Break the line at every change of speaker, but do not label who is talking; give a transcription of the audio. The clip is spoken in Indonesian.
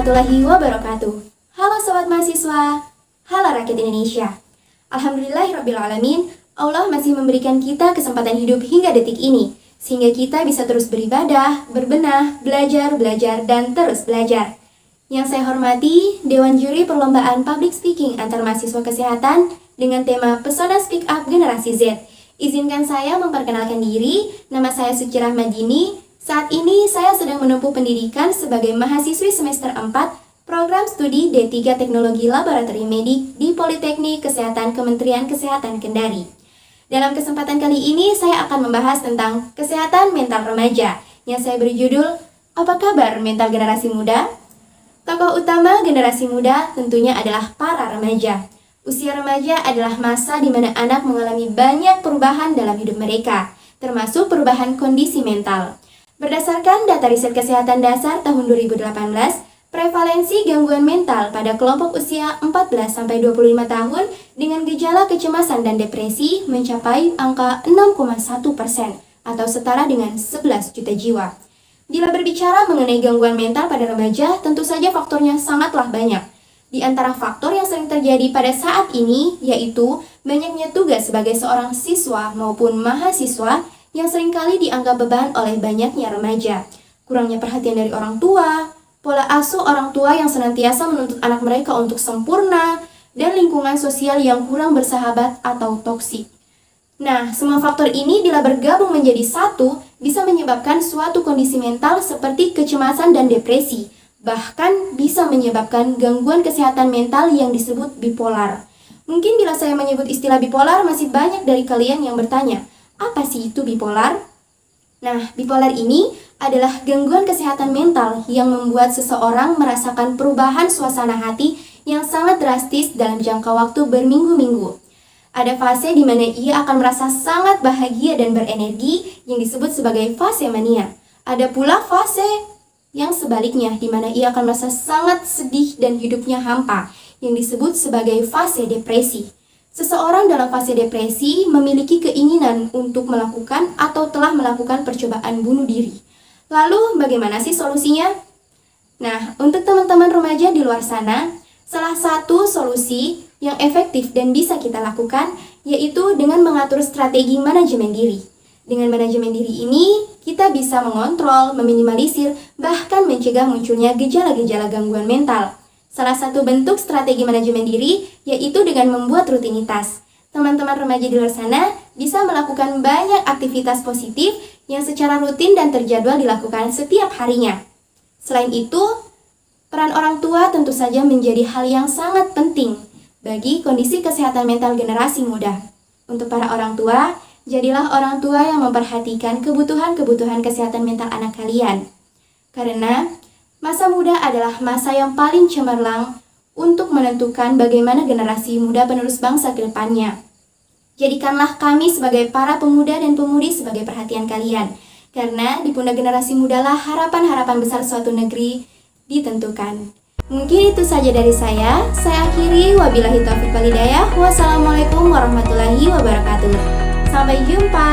warahmatullahi wabarakatuh. Halo sobat mahasiswa, halo rakyat Indonesia. Alhamdulillahirrabbilalamin, Allah masih memberikan kita kesempatan hidup hingga detik ini, sehingga kita bisa terus beribadah, berbenah, belajar, dan terus belajar. Yang saya hormati, Dewan Juri Perlombaan Public Speaking antar mahasiswa kesehatan dengan tema Pesona Speak Up Generasi Z. Izinkan saya memperkenalkan diri, nama saya Suci Rahmadini. Saat ini saya sedang menempuh pendidikan sebagai mahasiswi semester 4 program studi D3 Teknologi Laboratori Medik di Politeknik Kesehatan Kementerian Kesehatan Kendari. Dalam kesempatan kali ini saya akan membahas tentang kesehatan mental remaja yang saya beri judul Apa Kabar Mental Generasi Muda? Tokoh utama generasi muda tentunya adalah para remaja. Usia remaja adalah masa di mana anak mengalami banyak perubahan dalam hidup mereka, termasuk perubahan kondisi mental. Berdasarkan data riset kesehatan dasar tahun 2018, prevalensi gangguan mental pada kelompok usia 14-25 tahun dengan gejala kecemasan dan depresi mencapai angka 6,1% atau setara dengan 11 juta jiwa. Bila berbicara mengenai gangguan mental pada remaja, tentu saja faktornya sangatlah banyak. Di antara faktor yang sering terjadi pada saat ini yaitu banyaknya tugas sebagai seorang siswa maupun mahasiswa yang seringkali dianggap beban oleh banyaknya remaja, kurangnya perhatian dari orang tua, pola asuh orang tua yang senantiasa menuntut anak mereka untuk sempurna, dan lingkungan sosial yang kurang bersahabat atau toksik. Nah, semua faktor ini bila bergabung menjadi satu, bisa menyebabkan suatu kondisi mental seperti kecemasan dan depresi, bahkan bisa menyebabkan gangguan kesehatan mental yang disebut bipolar. Mungkin bila saya menyebut istilah bipolar, masih banyak dari kalian yang bertanya, apa sih itu bipolar? Nah, bipolar ini adalah gangguan kesehatan mental yang membuat seseorang merasakan perubahan suasana hati yang sangat drastis dalam jangka waktu berminggu-minggu. Ada fase di mana ia akan merasa sangat bahagia dan berenergi yang disebut sebagai fase mania. Ada pula fase yang sebaliknya di mana ia akan merasa sangat sedih dan hidupnya hampa yang disebut sebagai fase depresi. Seseorang dalam fase depresi memiliki keinginan untuk melakukan atau telah melakukan percobaan bunuh diri. Lalu bagaimana sih solusinya? Nah, untuk teman-teman remaja di luar sana, salah satu solusi yang efektif dan bisa kita lakukan yaitu dengan mengatur strategi manajemen diri. Dengan manajemen diri ini, kita bisa mengontrol, meminimalisir, bahkan mencegah munculnya gejala-gejala gangguan mental. Salah satu bentuk strategi manajemen diri yaitu dengan membuat rutinitas. Teman-teman remaja di luar sana bisa melakukan banyak aktivitas positif yang secara rutin dan terjadwal dilakukan setiap harinya. Selain itu, peran orang tua tentu saja menjadi hal yang sangat penting bagi kondisi kesehatan mental generasi muda. Untuk para orang tua, jadilah orang tua yang memperhatikan kebutuhan-kebutuhan kesehatan mental anak kalian. Karena masa muda adalah masa yang paling cemerlang untuk menentukan bagaimana generasi muda penerus bangsa ke depannya. Jadikanlah kami sebagai para pemuda dan pemudi sebagai perhatian kalian, karena di pundak generasi mudalah harapan-harapan besar suatu negeri ditentukan. Mungkin itu saja dari saya akhiri, wabillahi taufiq wal hidayah, wassalamualaikum warahmatullahi wabarakatuh. Sampai jumpa.